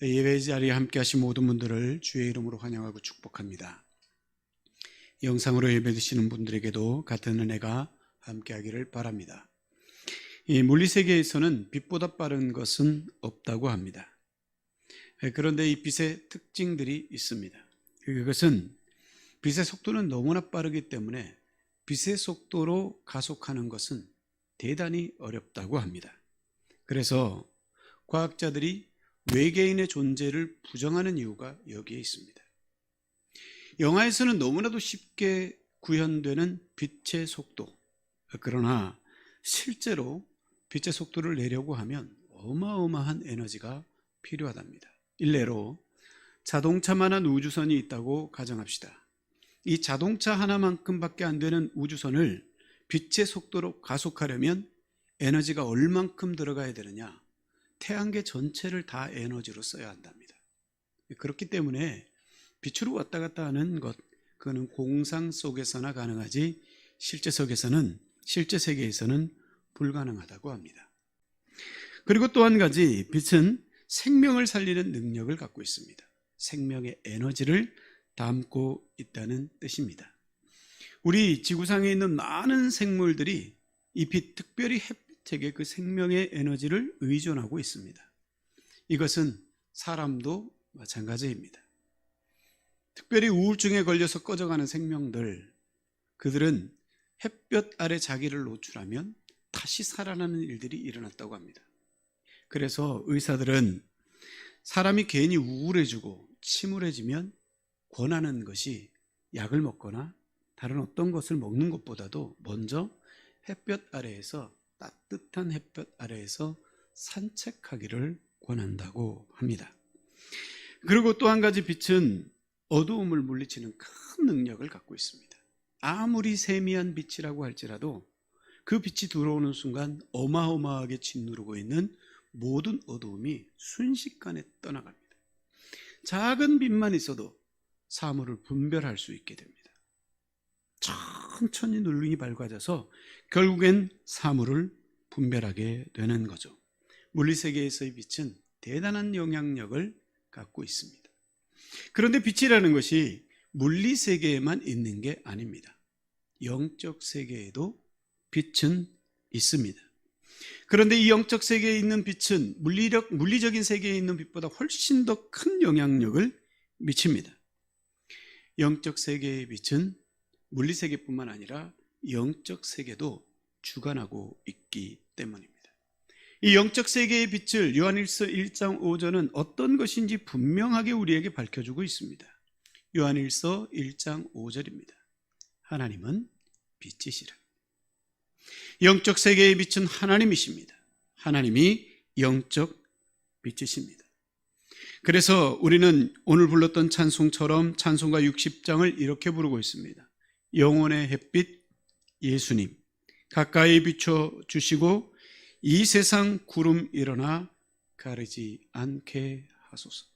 예배 자리에 함께 하신 모든 분들을 주의 이름으로 환영하고 축복합니다. 영상으로 예배 드시는 분들에게도 같은 은혜가 함께하기를 바랍니다. 이 물리세계에서는 빛보다 빠른 것은 없다고 합니다. 그런데 이 빛의 특징들이 있습니다. 그것은 빛의 속도는 너무나 빠르기 때문에 빛의 속도로 가속하는 것은 대단히 어렵다고 합니다. 그래서 과학자들이 외계인의 존재를 부정하는 이유가 여기에 있습니다. 영화에서는 너무나도 쉽게 구현되는 빛의 속도, 그러나 실제로 빛의 속도를 내려고 하면 어마어마한 에너지가 필요하답니다. 일례로 자동차만한 우주선이 있다고 가정합시다. 이 자동차 하나만큼밖에 안 되는 우주선을 빛의 속도로 가속하려면 에너지가 얼만큼 들어가야 되느냐? 태양계 전체를 다 에너지로 써야 한답니다. 그렇기 때문에 빛으로 왔다 갔다 하는 것, 그거는 공상 속에서나 가능하지 실제 세계에서는 불가능하다고 합니다. 그리고 또 한 가지, 빛은 생명을 살리는 능력을 갖고 있습니다. 생명의 에너지를 담고 있다는 뜻입니다. 우리 지구상에 있는 많은 생물들이 이 빛, 특별히 햇빛에게 그 생명의 에너지를 의존하고 있습니다. 이것은 사람도 마찬가지입니다. 특별히 우울증에 걸려서 꺼져가는 생명들, 그들은 햇볕 아래 자기를 노출하면 다시 살아나는 일들이 일어났다고 합니다. 그래서 의사들은 사람이 괜히 우울해지고 침울해지면 권하는 것이 약을 먹거나 다른 어떤 것을 먹는 것보다도 먼저 햇볕 아래에서, 따뜻한 햇볕 아래에서 산책하기를 권한다고 합니다. 그리고 또 한 가지, 빛은 어두움을 물리치는 큰 능력을 갖고 있습니다. 아무리 세미한 빛이라고 할지라도 그 빛이 들어오는 순간 어마어마하게 짓누르고 있는 모든 어두움이 순식간에 떠나갑니다. 작은 빛만 있어도 사물을 분별할 수 있게 됩니다. 천천히 눈이 밝아져서 결국엔 사물을 분별하게 되는 거죠. 물리세계에서의 빛은 대단한 영향력을 갖고 있습니다. 그런데 빛이라는 것이 물리세계에만 있는 게 아닙니다. 영적 세계에도 빛은 있습니다. 그런데 이 영적 세계에 있는 빛은 물리적인 세계에 있는 빛보다 훨씬 더 큰 영향력을 미칩니다. 영적 세계의 빛은 물리세계뿐만 아니라 영적 세계도 주관하고 있기 때문입니다. 이 영적 세계의 빛을 요한일서 1장 5절은 어떤 것인지 분명하게 우리에게 밝혀주고 있습니다. 요한일서 1장 5절입니다. 하나님은 빛이시라. 영적 세계의 빛은 하나님이십니다. 하나님이 영적 빛이십니다. 그래서 우리는 오늘 불렀던 찬송처럼 찬송가 60장을 이렇게 부르고 있습니다. 영혼의 햇빛 예수님, 가까이 비춰주시고 이 세상 구름 일어나 가리지 않게 하소서.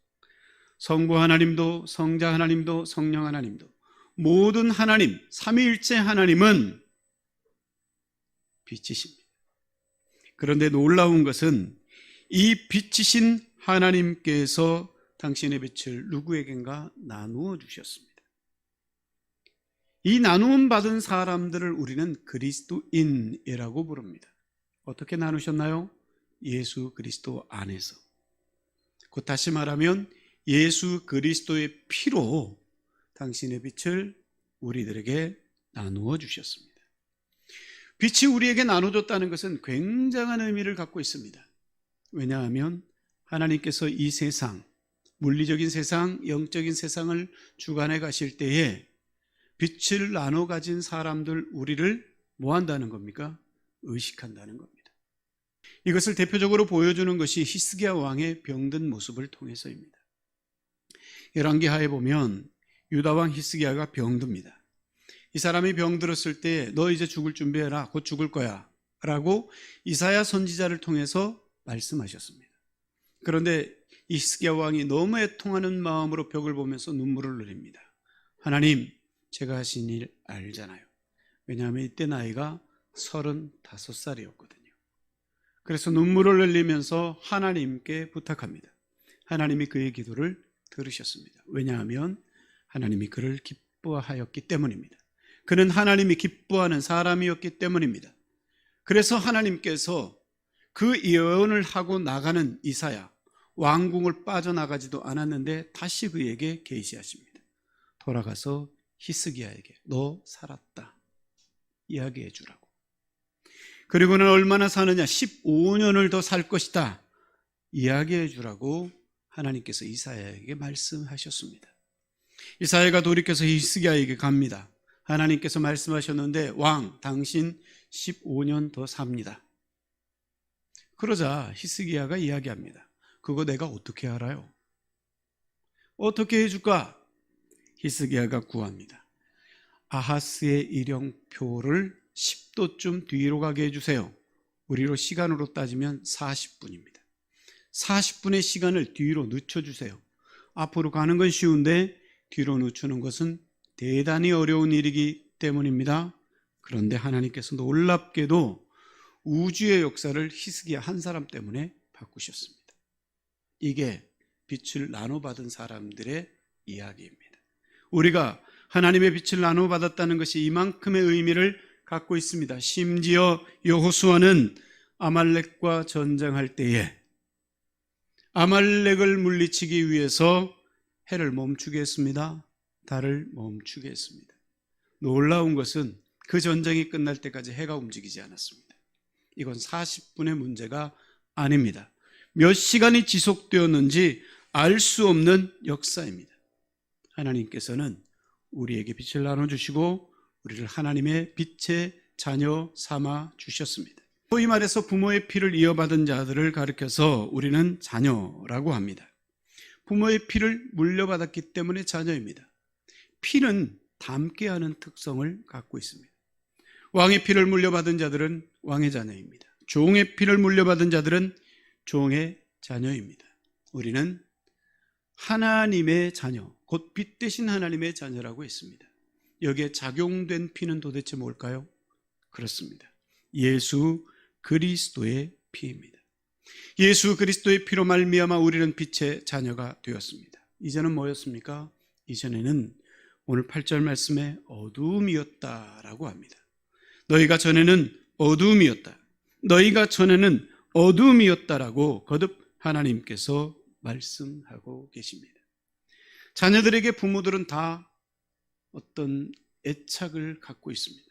성부 하나님도 성자 하나님도 성령 하나님도 모든 하나님, 삼위일체 하나님은 빛이십니다. 그런데 놀라운 것은 이 빛이신 하나님께서 당신의 빛을 누구에겐가 나누어 주셨습니다. 이 나누음 받은 사람들을 우리는 그리스도인이라고 부릅니다. 어떻게 나누셨나요? 예수 그리스도 안에서. 곧 다시 말하면 예수 그리스도의 피로 당신의 빛을 우리들에게 나누어 주셨습니다. 빛이 우리에게 나눠줬다는 것은 굉장한 의미를 갖고 있습니다. 왜냐하면 하나님께서 이 세상, 물리적인 세상, 영적인 세상을 주관해 가실 때에 빛을 나눠 가진 사람들, 우리를 뭐 한다는 겁니까? 의식한다는 겁니다. 이것을 대표적으로 보여주는 것이 히스기야 왕의 병든 모습을 통해서입니다. 열왕기하에 보면 유다 왕 히스기야가 병듭니다. 이 사람이 병들었을 때 너 이제 죽을 준비해라, 곧 죽을 거야 라고 이사야 선지자를 통해서 말씀하셨습니다. 그런데 히스기야 왕이 너무 애통하는 마음으로 벽을 보면서 눈물을 흘립니다. 하나님, 제가 하신 일 알잖아요. 왜냐하면 이때 나이가 35살이었거든요. 그래서 눈물을 흘리면서 하나님께 부탁합니다. 하나님이 그의 기도를 들으셨습니다. 왜냐하면 하나님이 그를 기뻐하였기 때문입니다. 그는 하나님이 기뻐하는 사람이었기 때문입니다. 그래서 하나님께서 그 예언을 하고 나가는 이사야, 왕궁을 빠져나가지도 않았는데 다시 그에게 계시하십니다. 돌아가서 히스기야에게 너 살았다 이야기해 주라고. 그리고는 얼마나 사느냐, 15년을 더 살 것이다 이야기해 주라고 하나님께서 이사야에게 말씀하셨습니다. 이사야가 돌이켜서 히스기야에게 갑니다. 하나님께서 말씀하셨는데 왕 당신 15년 더 삽니다. 그러자 히스기야가 이야기합니다. 그거 내가 어떻게 알아요? 어떻게 해줄까? 히스기야가 구합니다. 아하스의 일령표를 10도쯤 뒤로 가게 해주세요. 우리로 시간으로 따지면 40분입니다. 40분의 시간을 뒤로 늦춰주세요. 앞으로 가는 건 쉬운데 뒤로 늦추는 것은 대단히 어려운 일이기 때문입니다. 그런데 하나님께서 놀랍게도 우주의 역사를 히스기야 한 사람 때문에 바꾸셨습니다. 이게 빛을 나눠받은 사람들의 이야기입니다. 우리가 하나님의 빛을 나눠받았다는 것이 이만큼의 의미를 갖고 있습니다. 심지어 여호수아는 아말렉과 전쟁할 때에 아말렉을 물리치기 위해서 해를 멈추게 했습니다. 달을 멈추게 했습니다. 놀라운 것은 그 전쟁이 끝날 때까지 해가 움직이지 않았습니다. 이건 40분의 문제가 아닙니다. 몇 시간이 지속되었는지 알 수 없는 역사입니다. 하나님께서는 우리에게 빛을 나눠주시고 우리를 하나님의 빛의 자녀 삼아 주셨습니다. 소위 말해서 부모의 피를 이어받은 자들을 가리켜서 우리는 자녀라고 합니다. 부모의 피를 물려받았기 때문에 자녀입니다. 피는 닮게 하는 특성을 갖고 있습니다. 왕의 피를 물려받은 자들은 왕의 자녀입니다. 종의 피를 물려받은 자들은 종의 자녀입니다. 우리는 하나님의 자녀, 곧 빛 대신 하나님의 자녀라고 했습니다. 여기에 작용된 피는 도대체 뭘까요? 그렇습니다. 예수 그리스도의 피입니다. 예수 그리스도의 피로 말미암아 우리는 빛의 자녀가 되었습니다. 이제는 뭐였습니까? 이전에는 오늘 8절 말씀에 어두움이었다라고 합니다. 너희가 전에는 어두움이었다. 너희가 전에는 어두움이었다라고 거듭 하나님께서 말씀하고 계십니다. 자녀들에게 부모들은 다 어떤 애착을 갖고 있습니다.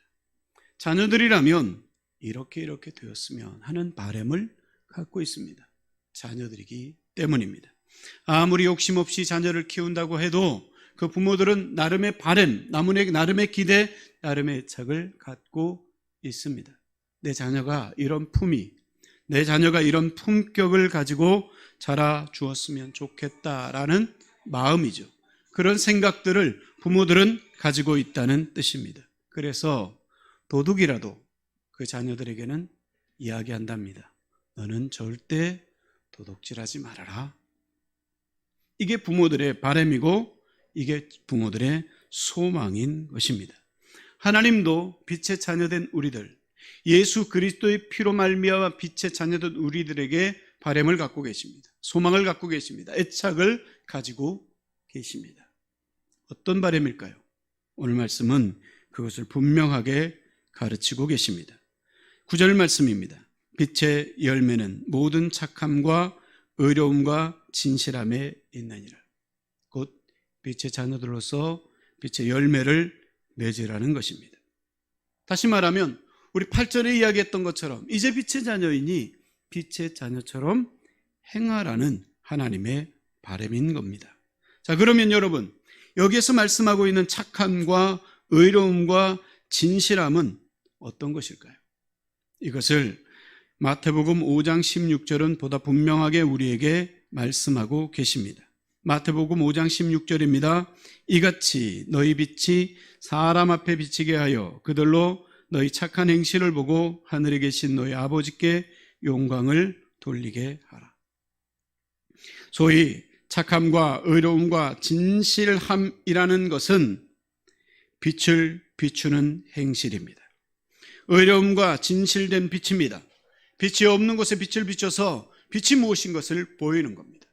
자녀들이라면 이렇게 되었으면 하는 바람을 갖고 있습니다. 자녀들이기 때문입니다. 아무리 욕심 없이 자녀를 키운다고 해도 그 부모들은 나름의 바람, 나름의 기대, 나름의 애착을 갖고 있습니다. 내 자녀가 이런 품위, 내 자녀가 이런 품격을 가지고 자라 주었으면 좋겠다라는 마음이죠. 그런 생각들을 부모들은 가지고 있다는 뜻입니다. 그래서 도둑이라도 그 자녀들에게는 이야기한답니다. 너는 절대 도둑질하지 말아라. 이게 부모들의 바람이고 이게 부모들의 소망인 것입니다. 하나님도 빛의 자녀된 우리들, 예수 그리스도의 피로 말미암아 빛의 자녀된 우리들에게 바람을 갖고 계십니다. 소망을 갖고 계십니다. 애착을 가지고 계십니다. 어떤 바람일까요? 오늘 말씀은 그것을 분명하게 가르치고 계십니다. 9절 말씀입니다. 빛의 열매는 모든 착함과 의로움과 진실함에 있느니라. 곧 빛의 자녀들로서 빛의 열매를 맺으라는 것입니다. 다시 말하면 우리 8절에 이야기했던 것처럼 이제 빛의 자녀이니 빛의 자녀처럼 행하라는 하나님의 바람인 겁니다. 자, 그러면 여러분, 여기에서 말씀하고 있는 착함과 의로움과 진실함은 어떤 것일까요? 이것을 마태복음 5장 16절은 보다 분명하게 우리에게 말씀하고 계십니다. 마태복음 5장 16절입니다. 이같이 너희 빛이 사람 앞에 비치게 하여 그들로 너희 착한 행실을 보고 하늘에 계신 너희 아버지께 영광을 돌리게 하라. 소위 착함과 의로움과 진실함이라는 것은 빛을 비추는 행실입니다. 의로움과 진실된 빛입니다. 빛이 없는 곳에 빛을 비춰서 빛이 무엇인 것을 보이는 겁니다.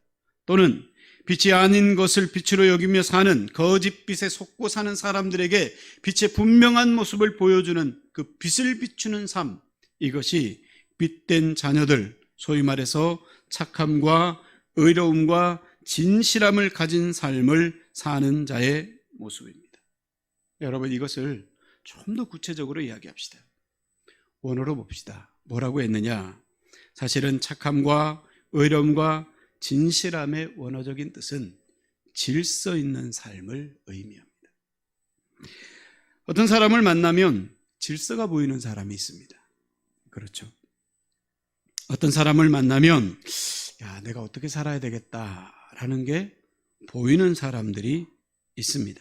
또는 빛이 아닌 것을 빛으로 여기며 사는 거짓 빛에 속고 사는 사람들에게 빛의 분명한 모습을 보여주는 그 빛을 비추는 삶, 이것이 빛된 자녀들, 소위 말해서 착함과 의로움과 진실함을 가진 삶을 사는 자의 모습입니다. 여러분, 이것을 좀 더 구체적으로 이야기합시다. 원어로 봅시다. 뭐라고 했느냐? 사실은 착함과 의로움과 진실함의 원어적인 뜻은 질서 있는 삶을 의미합니다. 어떤 사람을 만나면 질서가 보이는 사람이 있습니다. 그렇죠? 어떤 사람을 만나면 내가 어떻게 살아야 되겠다라는 게 보이는 사람들이 있습니다.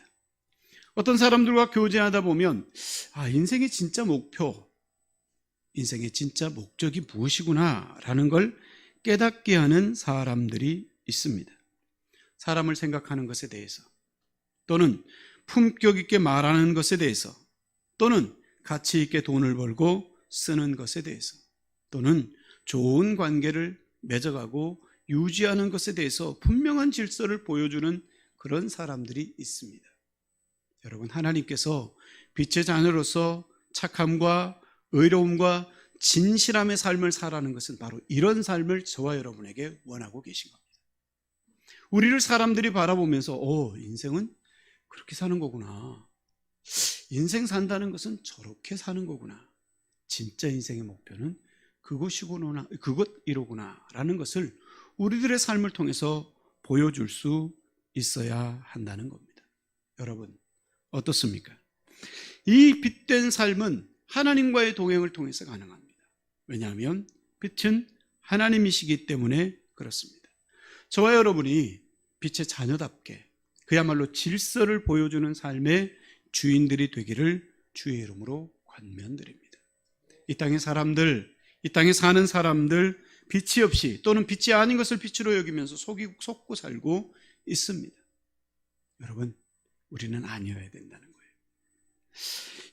어떤 사람들과 교제하다 보면 인생의 진짜 목표, 인생의 진짜 목적이 무엇이구나라는 걸 깨닫게 하는 사람들이 있습니다. 사람을 생각하는 것에 대해서, 또는 품격 있게 말하는 것에 대해서, 또는 가치 있게 돈을 벌고 쓰는 것에 대해서, 또는 좋은 관계를 맺어가고 유지하는 것에 대해서 분명한 질서를 보여주는 그런 사람들이 있습니다. 여러분, 하나님께서 빛의 자녀로서 착함과 의로움과 진실함의 삶을 살아가는 것은 바로 이런 삶을 저와 여러분에게 원하고 계신 겁니다. 우리를 사람들이 바라보면서 인생은 그렇게 사는 거구나, 인생 산다는 것은 저렇게 사는 거구나, 진짜 인생의 목표는 그것이구나, 이로구나 라는 것을 우리들의 삶을 통해서 보여줄 수 있어야 한다는 겁니다. 여러분, 어떻습니까? 이 빛된 삶은 하나님과의 동행을 통해서 가능합니다. 왜냐하면 빛은 하나님이시기 때문에 그렇습니다. 저와 여러분이 빛의 자녀답게 그야말로 질서를 보여주는 삶의 주인들이 되기를 주의 이름으로 권면드립니다. 이 땅의 사람들, 이 땅에 사는 사람들, 빛이 없이 또는 빛이 아닌 것을 빛으로 여기면서 속고 살고 있습니다. 여러분, 우리는 아니어야 된다는 거예요.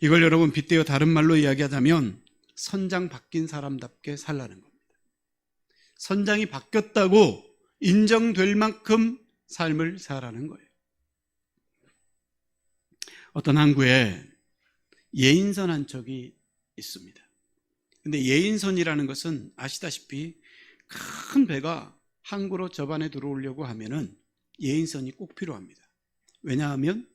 이걸 여러분 빗대어 다른 말로 이야기하자면 선장 바뀐 사람답게 살라는 겁니다. 선장이 바뀌었다고 인정될 만큼 삶을 살아가는 거예요. 어떤 항구에 예인선 한 척이 있습니다. 근데 예인선이라는 것은 아시다시피 큰 배가 항구로 접안에 들어오려고 하면은 예인선이 꼭 필요합니다. 왜냐하면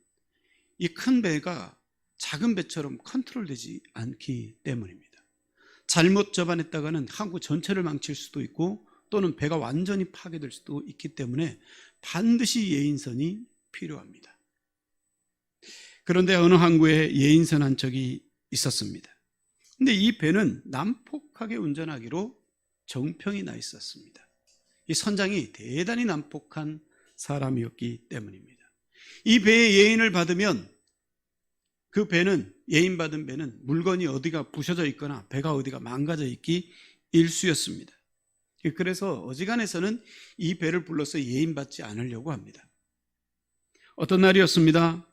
이 큰 배가 작은 배처럼 컨트롤되지 않기 때문입니다. 잘못 접안했다가는 항구 전체를 망칠 수도 있고 또는 배가 완전히 파괴될 수도 있기 때문에 반드시 예인선이 필요합니다. 그런데 어느 항구에 예인선 한 척이 있었습니다. 근데 이 배는 난폭하게 운전하기로 정평이 나 있었습니다. 이 선장이 대단히 난폭한 사람이었기 때문입니다. 이 배의 예인을 받으면 그 배는, 예인받은 배는 물건이 어디가 부셔져 있거나 배가 어디가 망가져 있기 일쑤였습니다. 그래서 어지간해서는 이 배를 불러서 예인받지 않으려고 합니다. 어떤 날이었습니다.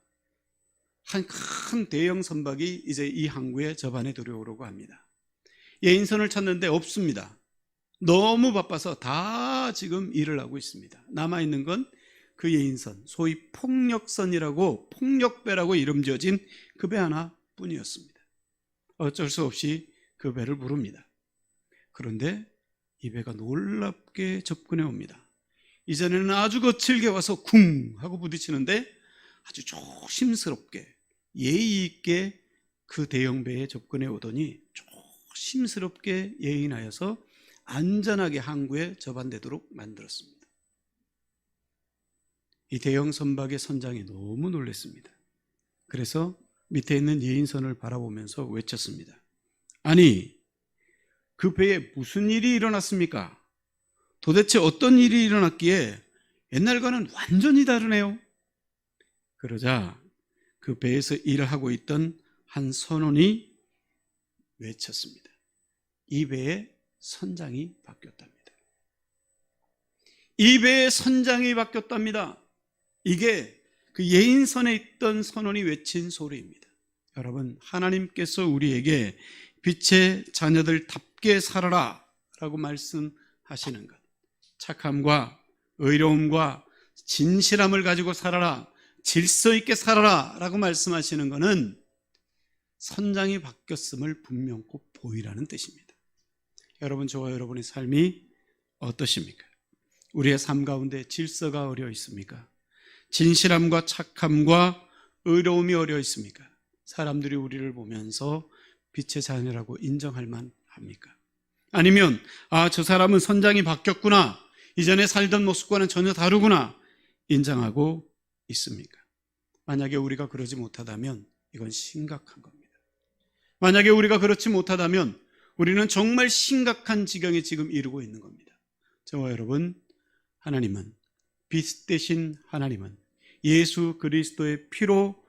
한 큰 대형 선박이 이제 이 항구에 접안에 들어오려고 합니다. 예인선을 찾는데 없습니다. 너무 바빠서 다 지금 일을 하고 있습니다. 남아있는 건 그 예인선, 소위 폭력선이라고, 폭력배라고 이름 지어진 그 배 하나뿐이었습니다. 어쩔 수 없이 그 배를 부릅니다. 그런데 이 배가 놀랍게 접근해 옵니다. 이전에는 아주 거칠게 와서 쿵 하고 부딪히는데 아주 조심스럽게 예의 있게 그 대형 배에 접근해 오더니 조심스럽게 예인하여서 안전하게 항구에 접안되도록 만들었습니다. 이 대형 선박의 선장이 너무 놀랐습니다. 그래서 밑에 있는 예인선을 바라보면서 외쳤습니다. 아니, 그 배에 무슨 일이 일어났습니까? 도대체 어떤 일이 일어났기에 옛날과는 완전히 다르네요. 그러자 그 배에서 일을 하고 있던 한 선원이 외쳤습니다. 이 배의 선장이 바뀌었답니다. 이 배의 선장이 바뀌었답니다. 이게 그 예인선에 있던 선원이 외친 소리입니다. 여러분, 하나님께서 우리에게 빛의 자녀들답게 살아라 라고 말씀하시는 것, 착함과 의로움과 진실함을 가지고 살아라, 질서 있게 살아라 라고 말씀하시는 것은 선장이 바뀌었음을 분명코 보이라는 뜻입니다. 여러분, 저와 여러분의 삶이 어떠십니까? 우리의 삶 가운데 질서가 어려 있습니까? 진실함과 착함과 의로움이 어려 있습니까? 사람들이 우리를 보면서 빛의 자녀라고 인정할 만합니까? 아니면 저 사람은 선장이 바뀌었구나, 이전에 살던 모습과는 전혀 다르구나 인정하고 있습니까? 만약에 우리가 그러지 못하다면 이건 심각한 겁니다. 만약에 우리가 그렇지 못하다면 우리는 정말 심각한 지경에 지금 이르고 있는 겁니다. 저와 여러분, 하나님은, 빛 대신 하나님은 예수 그리스도의 피로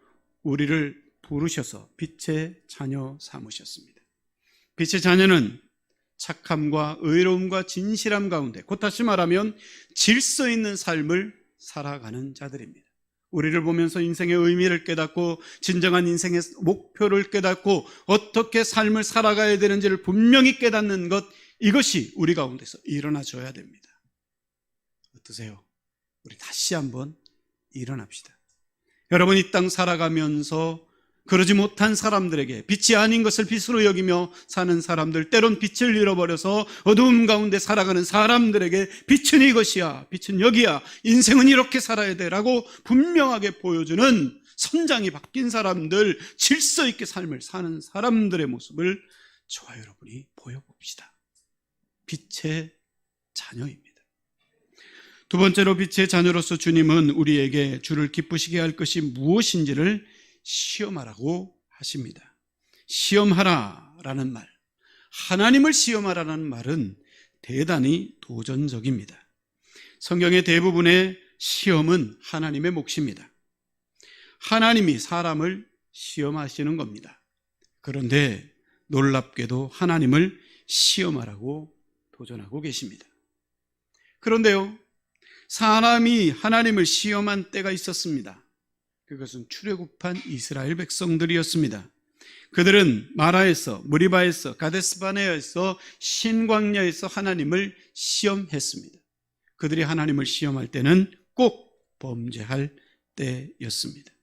우리를 부르셔서 빛의 자녀 삼으셨습니다. 빛의 자녀는 착함과 의로움과 진실함 가운데, 곧 다시 말하면 질서 있는 삶을 살아가는 자들입니다. 우리를 보면서 인생의 의미를 깨닫고 진정한 인생의 목표를 깨닫고 어떻게 삶을 살아가야 되는지를 분명히 깨닫는 것, 이것이 우리 가운데서 일어나줘야 됩니다. 어떠세요? 우리 다시 한번 일어납시다. 여러분, 이 땅 살아가면서 그러지 못한 사람들에게, 빛이 아닌 것을 빛으로 여기며 사는 사람들, 때론 빛을 잃어버려서 어두움 가운데 살아가는 사람들에게 빛은 이것이야, 빛은 여기야, 인생은 이렇게 살아야 돼 라고 분명하게 보여주는 선장이 바뀐 사람들, 질서 있게 삶을 사는 사람들의 모습을 저와 여러분이 보여봅시다. 빛의 자녀입니다. 두 번째로, 빛의 자녀로서 주님은 우리에게 주를 기쁘시게 할 것이 무엇인지를 시험하라고 하십니다. 시험하라라는 말, 하나님을 시험하라는 말은 대단히 도전적입니다. 성경의 대부분의 시험은 하나님의 몫입니다. 하나님이 사람을 시험하시는 겁니다. 그런데 놀랍게도 하나님을 시험하라고 도전하고 계십니다. 그런데요, 사람이 하나님을 시험한 때가 있었습니다. 그것은 출애굽한 이스라엘 백성들이었습니다. 그들은 마라에서, 무리바에서, 가데스바네아에서, 신광야에서 하나님을 시험했습니다. 그들이 하나님을 시험할 때는 꼭 범죄할 때였습니다.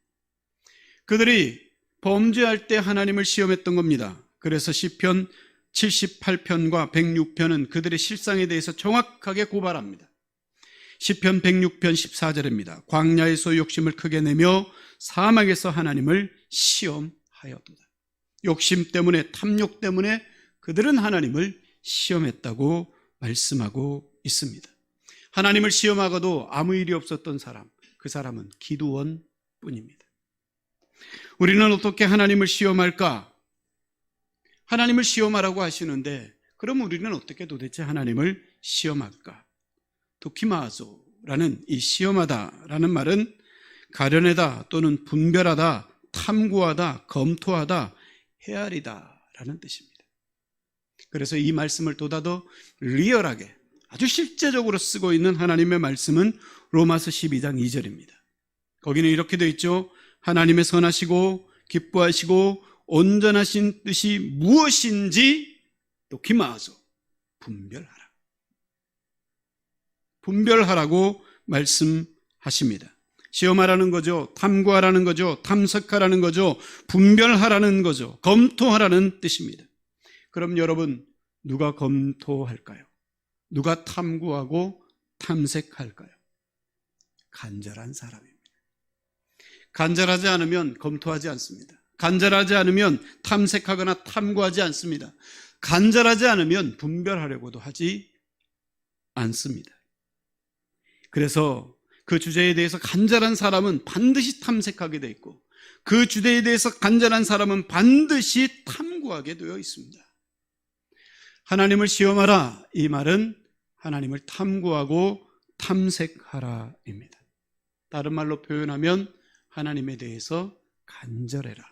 그들이 범죄할 때 하나님을 시험했던 겁니다. 그래서 시편 78편과 106편은 그들의 실상에 대해서 정확하게 고발합니다. 시편 106편 14절입니다. 광야에서 욕심을 크게 내며 사막에서 하나님을 시험하였도다. 욕심 때문에, 탐욕 때문에 그들은 하나님을 시험했다고 말씀하고 있습니다. 하나님을 시험하고도 아무 일이 없었던 사람, 그 사람은 기드온 뿐입니다. 우리는 어떻게 하나님을 시험할까? 하나님을 시험하라고 하시는데, 그럼 우리는 어떻게 도대체 하나님을 시험할까? 도키마조라는 이 시험하다라는 말은 가려내다 또는 분별하다, 탐구하다, 검토하다, 헤아리다라는 뜻입니다. 그래서 이 말씀을 보다 더 리얼하게, 아주 실제적으로 쓰고 있는 하나님의 말씀은 로마서 12장 2절입니다. 거기는 이렇게 되어 있죠. 하나님의 선하시고 기뻐하시고 온전하신 뜻이 무엇인지 도키마조, 분별하라. 분별하라고 말씀하십니다. 시험하라는 거죠. 탐구하라는 거죠. 탐색하라는 거죠. 분별하라는 거죠. 검토하라는 뜻입니다. 그럼 여러분, 누가 검토할까요? 누가 탐구하고 탐색할까요? 간절한 사람입니다. 간절하지 않으면 검토하지 않습니다. 간절하지 않으면 탐색하거나 탐구하지 않습니다. 간절하지 않으면 분별하려고도 하지 않습니다. 그래서 그 주제에 대해서 간절한 사람은 반드시 탐색하게 되어 있고, 그 주제에 대해서 간절한 사람은 반드시 탐구하게 되어 있습니다. 하나님을 시험하라, 이 말은 하나님을 탐구하고 탐색하라입니다. 다른 말로 표현하면 하나님에 대해서 간절해라.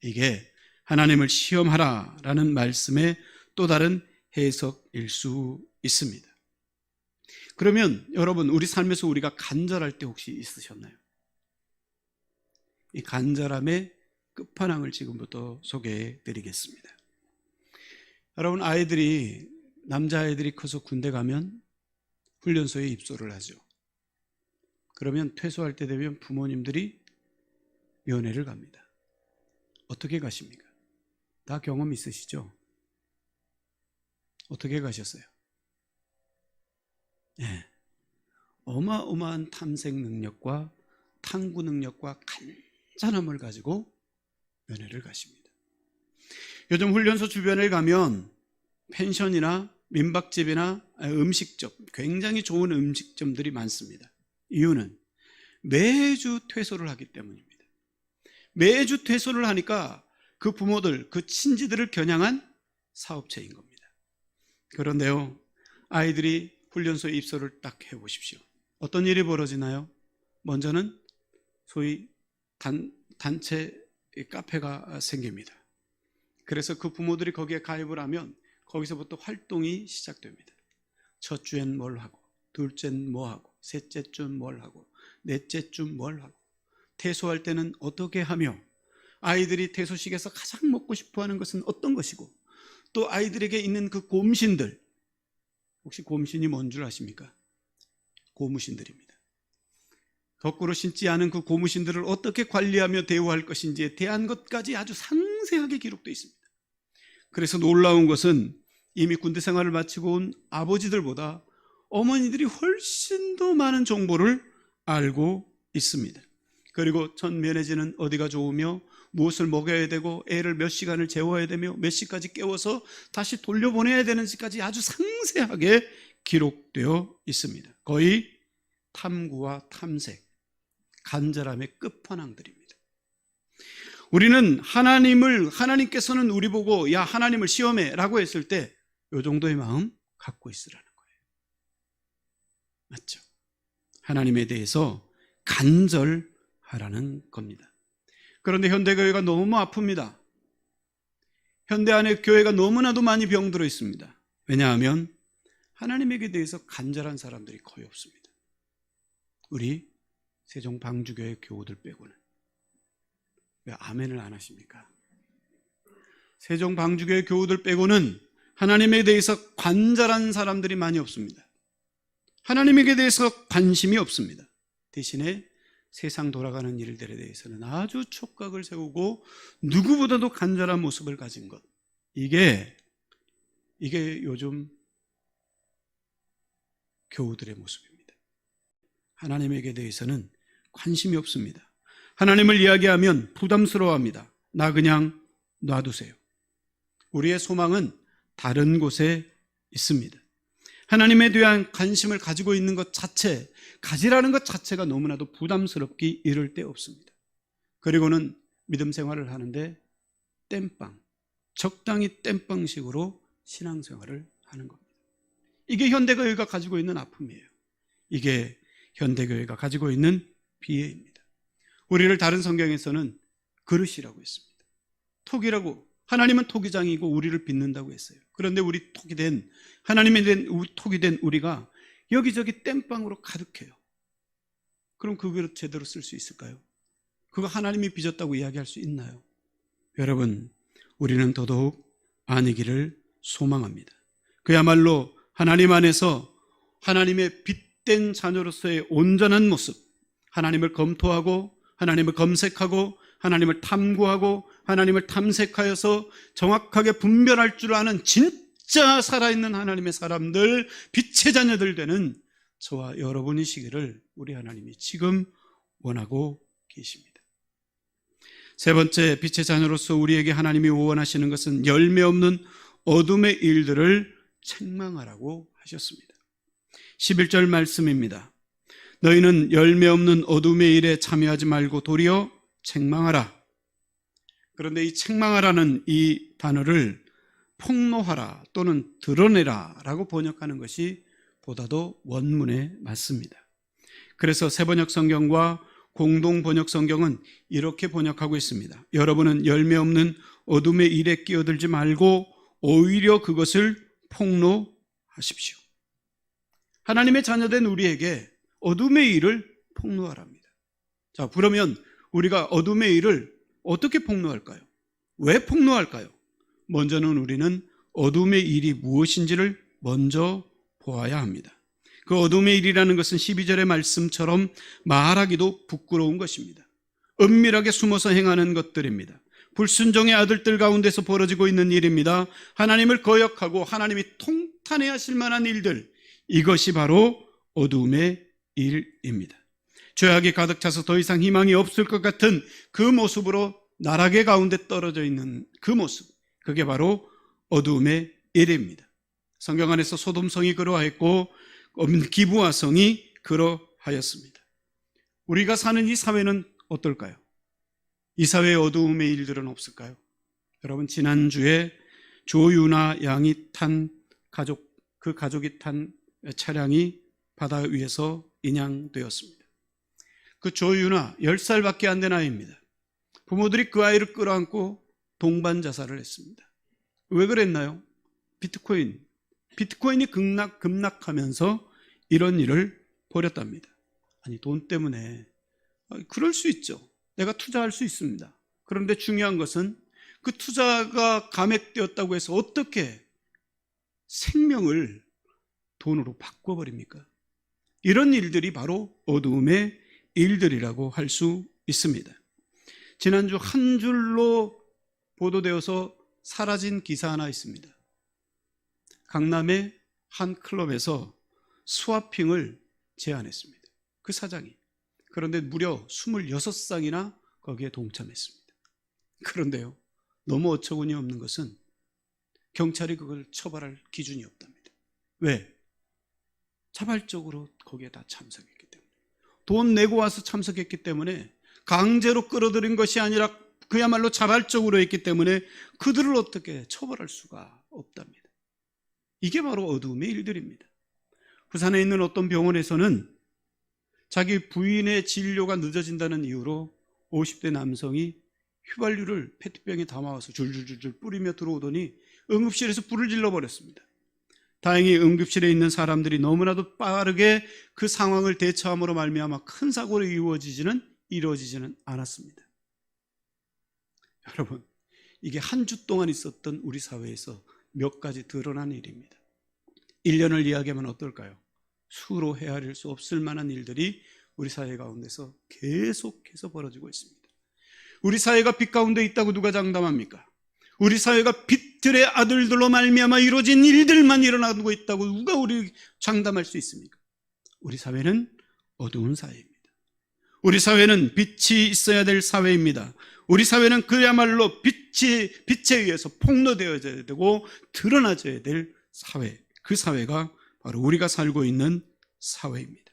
이게 하나님을 시험하라라는 말씀의 또 다른 해석일 수 있습니다. 그러면 여러분, 우리 삶에서 우리가 간절할 때 혹시 있으셨나요? 이 간절함의 끝판왕을 지금부터 소개해 드리겠습니다. 여러분, 남자아이들이 커서 군대 가면 훈련소에 입소를 하죠. 그러면 퇴소할 때 되면 부모님들이 면회를 갑니다. 어떻게 가십니까? 다 경험 있으시죠? 어떻게 가셨어요? 네. 어마어마한 탐색 능력과 탐구 능력과 간절함을 가지고 면회를 가십니다. 요즘 훈련소 주변에 가면 펜션이나 민박집이나 음식점, 굉장히 좋은 음식점들이 많습니다. 이유는 매주 퇴소를 하기 때문입니다. 매주 퇴소를 하니까 그 부모들, 그 친지들을 겨냥한 사업체인 겁니다. 그런데요, 아이들이 훈련소에 입소를 딱 해보십시오. 어떤 일이 벌어지나요? 먼저는 소위 단체 카페가 생깁니다. 그래서 그 부모들이 거기에 가입을 하면 거기서부터 활동이 시작됩니다. 첫 주엔 뭘 하고, 둘째는 뭐 하고, 셋째 주는 뭘 하고, 넷째 주는 뭘 하고, 퇴소할 때는 어떻게 하며, 아이들이 퇴소식에서 가장 먹고 싶어하는 것은 어떤 것이고, 또 아이들에게 있는 그 곰신들, 혹시 곰신이 뭔 줄 아십니까? 고무신들입니다. 거꾸로 신지 않은 그 고무신들을 어떻게 관리하며 대우할 것인지에 대한 것까지 아주 상세하게 기록되어 있습니다. 그래서 놀라운 것은 이미 군대 생활을 마치고 온 아버지들보다 어머니들이 훨씬 더 많은 정보를 알고 있습니다. 그리고 첫 면회지는 어디가 좋으며 무엇을 먹여야 되고 애를 몇 시간을 재워야 되며 몇 시까지 깨워서 다시 돌려보내야 되는지까지 아주 상세하게 기록되어 있습니다. 거의 탐구와 탐색, 간절함의 끝판왕들입니다. 우리는 하나님께서는 우리 보고 야 하나님을 시험해 라고 했을 때 이 정도의 마음 갖고 있으라는 거예요. 맞죠? 하나님에 대해서 간절하라는 겁니다. 그런데 현대교회가 너무 아픕니다. 현대 안에 교회가 너무나도 많이 병들어 있습니다. 왜냐하면 하나님에게 대해서 간절한 사람들이 거의 없습니다. 우리 세종 방주교회 교우들 빼고는. 왜 아멘을 안 하십니까? 세종 방주교회 교우들 빼고는 하나님에 대해서 간절한 사람들이 많이 없습니다. 하나님에게 대해서 관심이 없습니다. 대신에 세상 돌아가는 일들에 대해서는 아주 촉각을 세우고 누구보다도 간절한 모습을 가진 것. 이게 요즘 교우들의 모습입니다. 하나님에게 대해서는 관심이 없습니다. 하나님을 이야기하면 부담스러워합니다. 나 그냥 놔두세요. 우리의 소망은 다른 곳에 있습니다. 하나님에 대한 관심을 가지고 있는 것 자체, 가지라는 것 자체가 너무나도 부담스럽기 이를 데 없습니다. 그리고는 믿음 생활을 하는데 땜빵, 적당히 땜빵식으로 신앙생활을 하는 겁니다. 이게 현대교회가 가지고 있는 아픔이에요. 이게 현대교회가 가지고 있는 비애입니다. 우리를 다른 성경에서는 그릇이라고 했습니다. 톡이라고, 하나님은 토기장이고 우리를 빚는다고 했어요. 그런데 우리 하나님에 대한 톡이 된 우리가 여기저기 땜빵으로 가득해요. 그럼 그 그릇 제대로 쓸 수 있을까요? 그거 하나님이 빚었다고 이야기할 수 있나요? 여러분, 우리는 더더욱 아니기를 소망합니다. 그야말로 하나님 안에서 하나님의 빚된 자녀로서의 온전한 모습, 하나님을 검토하고 하나님을 검색하고 하나님을 탐구하고 하나님을 탐색하여서 정확하게 분별할 줄 아는 진짜 살아있는 하나님의 사람들, 빛의 자녀들 되는 저와 여러분이시기를 우리 하나님이 지금 원하고 계십니다. 세 번째, 빛의 자녀로서 우리에게 하나님이 원하시는 것은 열매 없는 어둠의 일들을 책망하라고 하셨습니다. 11절 말씀입니다. 너희는 열매 없는 어둠의 일에 참여하지 말고 도리어 책망하라. 그런데 이 책망하라는 이 단어를 폭로하라 또는 드러내라 라고 번역하는 것이 보다도 원문에 맞습니다. 그래서 새번역 성경과 공동 번역 성경은 이렇게 번역하고 있습니다. 여러분은 열매 없는 어둠의 일에 끼어들지 말고 오히려 그것을 폭로하십시오. 하나님의 자녀된 우리에게 어둠의 일을 폭로하랍니다. 자, 그러면 우리가 어둠의 일을 어떻게 폭로할까요? 왜 폭로할까요? 먼저는 우리는 어둠의 일이 무엇인지를 먼저 보아야 합니다. 그 어둠의 일이라는 것은 12절의 말씀처럼 말하기도 부끄러운 것입니다. 은밀하게 숨어서 행하는 것들입니다. 불순종의 아들들 가운데서 벌어지고 있는 일입니다. 하나님을 거역하고 하나님이 통탄해야 하실 만한 일들, 이것이 바로 어둠의 일입니다. 죄악이 가득 차서 더 이상 희망이 없을 것 같은 그 모습으로 나락의 가운데 떨어져 있는 그 모습, 그게 바로 어둠의 일입니다. 성경 안에서 소돔성이 그러하였고 기브아성이 그러하였습니다. 우리가 사는 이 사회는 어떨까요? 이 사회에 어두움의 일들은 없을까요? 여러분, 지난주에 조유나 양이 탄 그 가족이 탄 차량이 바다 위에서 인양되었습니다. 그 조유나 10살밖에 안 된 아이입니다. 부모들이 그 아이를 끌어안고 동반 자살을 했습니다. 왜 그랬나요? 비트코인이 급락하면서 이런 일을 벌였답니다. 아니, 돈 때문에 그럴 수 있죠. 내가 투자할 수 있습니다. 그런데 중요한 것은 그 투자가 감액되었다고 해서 어떻게 생명을 돈으로 바꿔버립니까? 이런 일들이 바로 어두움의 일들이라고 할 수 있습니다. 지난주 한 줄로 보도되어서 사라진 기사 하나 있습니다. 강남의 한 클럽에서 스와핑을 제안했습니다. 그 사장이. 그런데 무려 26쌍이나 거기에 동참했습니다. 그런데요, 너무 어처구니 없는 것은 경찰이 그걸 처벌할 기준이 없답니다. 왜? 자발적으로 거기에 다 참석했기 때문에, 돈 내고 와서 참석했기 때문에, 강제로 끌어들인 것이 아니라 그야말로 자발적으로 했기 때문에 그들을 어떻게 처벌할 수가 없답니다. 이게 바로 어두움의 일들입니다. 부산에 있는 어떤 병원에서는 자기 부인의 진료가 늦어진다는 이유로 50대 남성이 휘발유를 페트병에 담아와서 줄줄줄 뿌리며 들어오더니 응급실에서 불을 질러버렸습니다. 다행히 응급실에 있는 사람들이 너무나도 빠르게 그 상황을 대처함으로 말미암아 큰 사고로 이루어지지는 않았습니다. 여러분, 이게 한 주 동안 있었던 우리 사회에서 몇 가지 드러난 일입니다. 1년을 이야기하면 어떨까요? 수로 헤아릴 수 없을 만한 일들이 우리 사회 가운데서 계속해서 벌어지고 있습니다. 우리 사회가 빛 가운데 있다고 누가 장담합니까? 우리 사회가 빛들의 아들들로 말미암아 이루어진 일들만 일어나고 있다고 누가 우리 장담할 수 있습니까? 우리 사회는 어두운 사회입니다. 우리 사회는 빛이 있어야 될 사회입니다. 우리 사회는 그야말로 빛에 의해서 폭로되어져야 되고 드러나져야 될 사회, 그 사회가 바로 우리가 살고 있는 사회입니다.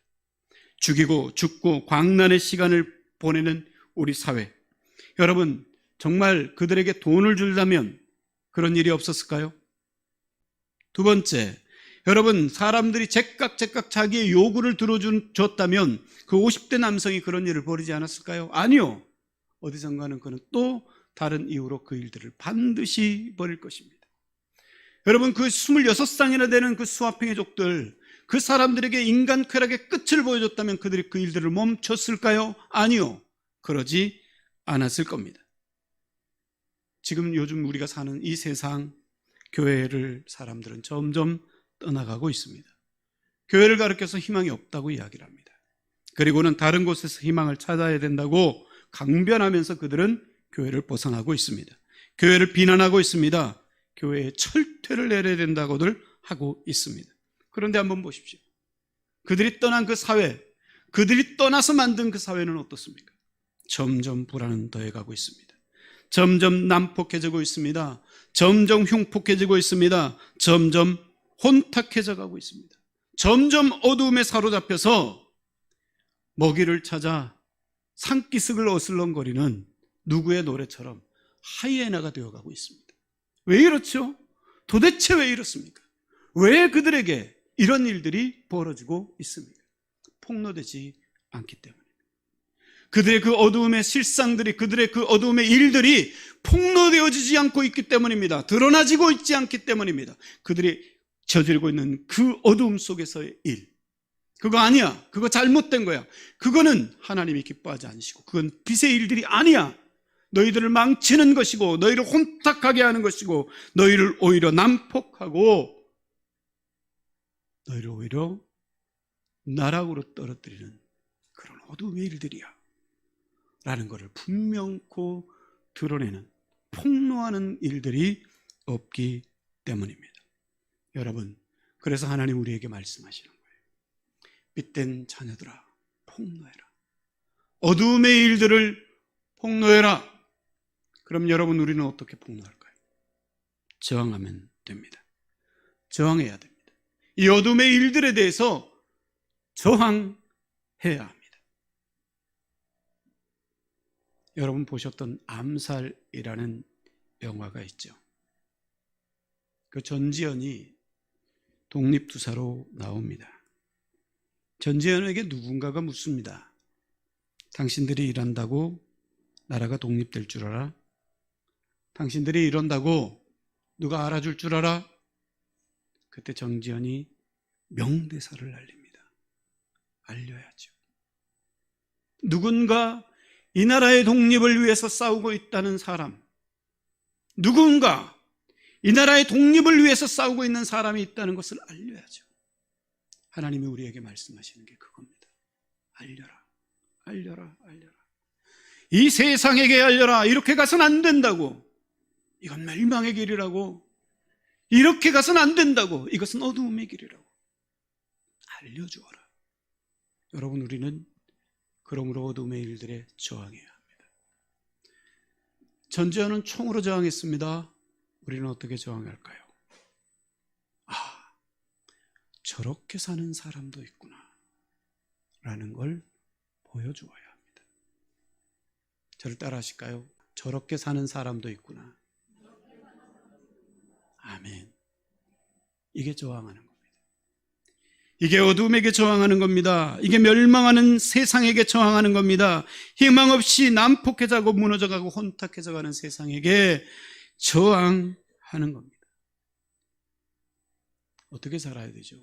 죽이고 죽고 광란의 시간을 보내는 우리 사회, 여러분, 정말 그들에게 돈을 준다면 그런 일이 없었을까요? 두 번째, 여러분, 사람들이 제깍 자기의 요구를 들어줬다면 그 50대 남성이 그런 일을 벌이지 않았을까요? 아니요. 어디선가는 그는 또 다른 이유로 그 일들을 반드시 벌일 것입니다. 여러분, 그 26쌍이나 되는 그 수화평의족들, 그 사람들에게 인간 쾌락의 끝을 보여줬다면 그들이 그 일들을 멈췄을까요? 아니요. 그러지 않았을 겁니다. 지금 요즘 우리가 사는 이 세상, 교회를 사람들은 점점 떠나가고 있습니다. 교회를 가르쳐서 희망이 없다고 이야기를 합니다. 그리고는 다른 곳에서 희망을 찾아야 된다고 강변하면서 그들은 교회를 벗어나고 있습니다. 교회를 비난하고 있습니다. 교회에 철퇴를 내려야 된다고들 하고 있습니다. 그런데 한번 보십시오. 그들이 떠난 그 사회, 그들이 떠나서 만든 그 사회는 어떻습니까? 점점 불안은 더해가고 있습니다. 점점 난폭해지고 있습니다. 점점 흉폭해지고 있습니다. 점점 혼탁해져 가고 있습니다. 점점 어두움에 사로잡혀서 먹이를 찾아 산기슭을 어슬렁거리는 누구의 노래처럼 하이에나가 되어가고 있습니다. 왜 이렇죠? 도대체 왜 이렇습니까? 왜 그들에게 이런 일들이 벌어지고 있습니까? 폭로되지 않기 때문입니다. 그들의 그 어두움의 실상들이, 그들의 그 어두움의 일들이 폭로되어지지 않고 있기 때문입니다. 드러나지고 있지 않기 때문입니다. 그들이 저지르고 있는 그 어두움 속에서의 일, 그거 아니야, 그거 잘못된 거야, 그거는 하나님이 기뻐하지 않으시고 그건 빛의 일들이 아니야, 너희들을 망치는 것이고 너희를 혼탁하게 하는 것이고 너희를 오히려 난폭하고 너희를 오히려 나락으로 떨어뜨리는 그런 어두움의 일들이야 라는 것을 분명코 드러내는, 폭로하는 일들이 없기 때문입니다. 여러분, 그래서 하나님 우리에게 말씀하시는 거예요. 빛된 자녀들아, 폭로해라. 어두움의 일들을 폭로해라. 그럼 여러분, 우리는 어떻게 폭로할까요? 저항하면 됩니다. 저항해야 됩니다. 이 어둠의 일들에 대해서 저항해야 합니다. 여러분 보셨던 암살이라는 영화가 있죠. 그 전지현이 독립투사로 나옵니다. 전지현에게 누군가가 묻습니다. 당신들이 일한다고 나라가 독립될 줄 알아? 당신들이 이런다고 누가 알아줄 줄 알아? 그때 전지현이 명대사를 날립니다. 알려야죠. 누군가 이 나라의 독립을 위해서 싸우고 있다는 사람, 누군가 이 나라의 독립을 위해서 싸우고 있는 사람이 있다는 것을 알려야죠. 하나님이 우리에게 말씀하시는 게 그겁니다. 알려라, 알려라, 알려라. 이 세상에게 알려라. 이렇게 가서는 안 된다고. 이건 멸망의 길이라고. 이렇게 가서는 안 된다고. 이것은 어두움의 길이라고. 알려주어라. 여러분, 우리는 그러므로 어둠의 일들에 저항해야 합니다. 전지현은 총으로 저항했습니다. 우리는 어떻게 저항할까요? 저렇게 사는 사람도 있구나 라는 걸 보여주어야 합니다. 저를 따라 하실까요? 저렇게 사는 사람도 있구나. 아멘. 이게 저항하는 겁니다. 이게 어둠에게 저항하는 겁니다. 이게 멸망하는 세상에게 저항하는 겁니다. 희망 없이 난폭해져가고 무너져가고 혼탁해져가는 세상에게 저항하는 겁니다. 어떻게 살아야 되죠?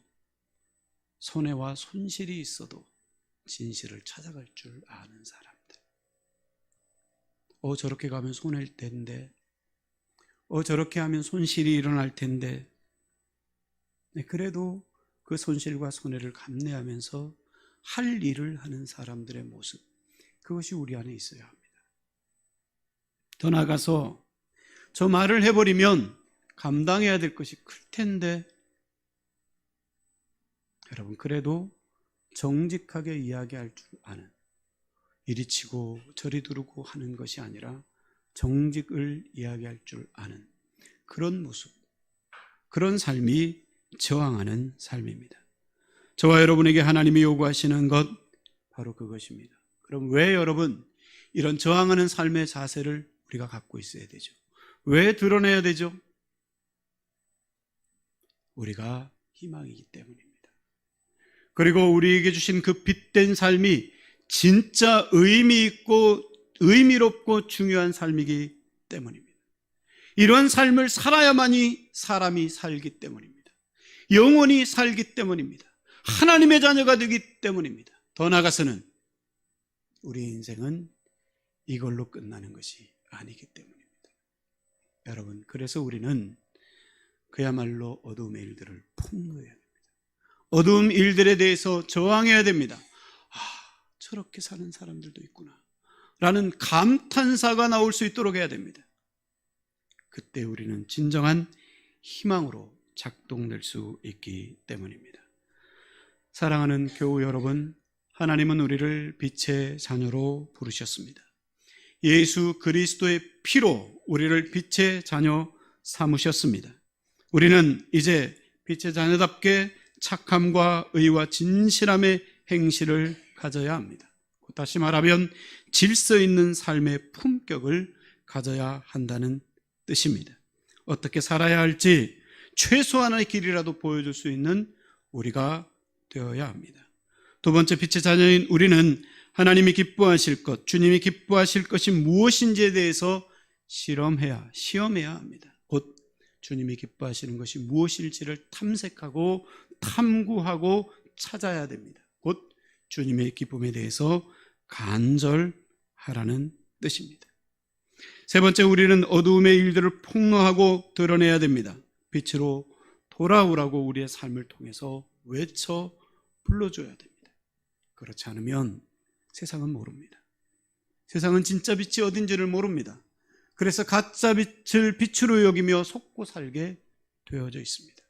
손해와 손실이 있어도 진실을 찾아갈 줄 아는 사람들. 저렇게 가면 손해일 텐데, 저렇게 하면 손실이 일어날 텐데, 그래도 그 손실과 손해를 감내하면서 할 일을 하는 사람들의 모습, 그것이 우리 안에 있어야 합니다. 더 나아가서 저 말을 해버리면 감당해야 될 것이 클 텐데, 여러분, 그래도 정직하게 이야기할 줄 아는, 이리 치고 저리 두르고 하는 것이 아니라 정직을 이야기할 줄 아는 그런 모습, 그런 삶이 저항하는 삶입니다. 저와 여러분에게 하나님이 요구하시는 것, 바로 그것입니다. 그럼 왜 여러분 이런 저항하는 삶의 자세를 우리가 갖고 있어야 되죠? 왜 드러내야 되죠? 우리가 희망이기 때문입니다. 그리고 우리에게 주신 그 빛된 삶이 진짜 의미 있고 의미롭고 중요한 삶이기 때문입니다. 이런 삶을 살아야만이 사람이 살기 때문입니다. 영원히 살기 때문입니다. 하나님의 자녀가 되기 때문입니다. 더 나아가서는 우리 인생은 이걸로 끝나는 것이 아니기 때문입니다. 여러분, 그래서 우리는 그야말로 어두움의 일들을 폭로해야 됩니다. 어두움 일들에 대해서 저항해야 됩니다. 저렇게 사는 사람들도 있구나 라는 감탄사가 나올 수 있도록 해야 됩니다. 그때 우리는 진정한 희망으로 작동될 수 있기 때문입니다. 사랑하는 교우 여러분, 하나님은 우리를 빛의 자녀로 부르셨습니다. 예수 그리스도의 피로 우리를 빛의 자녀 삼으셨습니다. 우리는 이제 빛의 자녀답게 착함과 의와 진실함의 행실을 가져야 합니다. 다시 말하면 질서 있는 삶의 품격을 가져야 한다는 뜻입니다. 어떻게 살아야 할지 최소한의 길이라도 보여줄 수 있는 우리가 되어야 합니다. 두 번째, 빛의 자녀인 우리는 하나님이 기뻐하실 것, 주님이 기뻐하실 것이 무엇인지에 대해서 시험해야 합니다. 곧 주님이 기뻐하시는 것이 무엇일지를 탐색하고 탐구하고 찾아야 됩니다. 곧 주님의 기쁨에 대해서 간절하라는 뜻입니다. 세 번째, 우리는 어두움의 일들을 폭로하고 드러내야 됩니다. 빛으로 돌아오라고 우리의 삶을 통해서 외쳐 불러줘야 됩니다. 그렇지 않으면 세상은 모릅니다. 세상은 진짜 빛이 어딘지를 모릅니다. 그래서 가짜 빛을 빛으로 여기며 속고 살게 되어져 있습니다.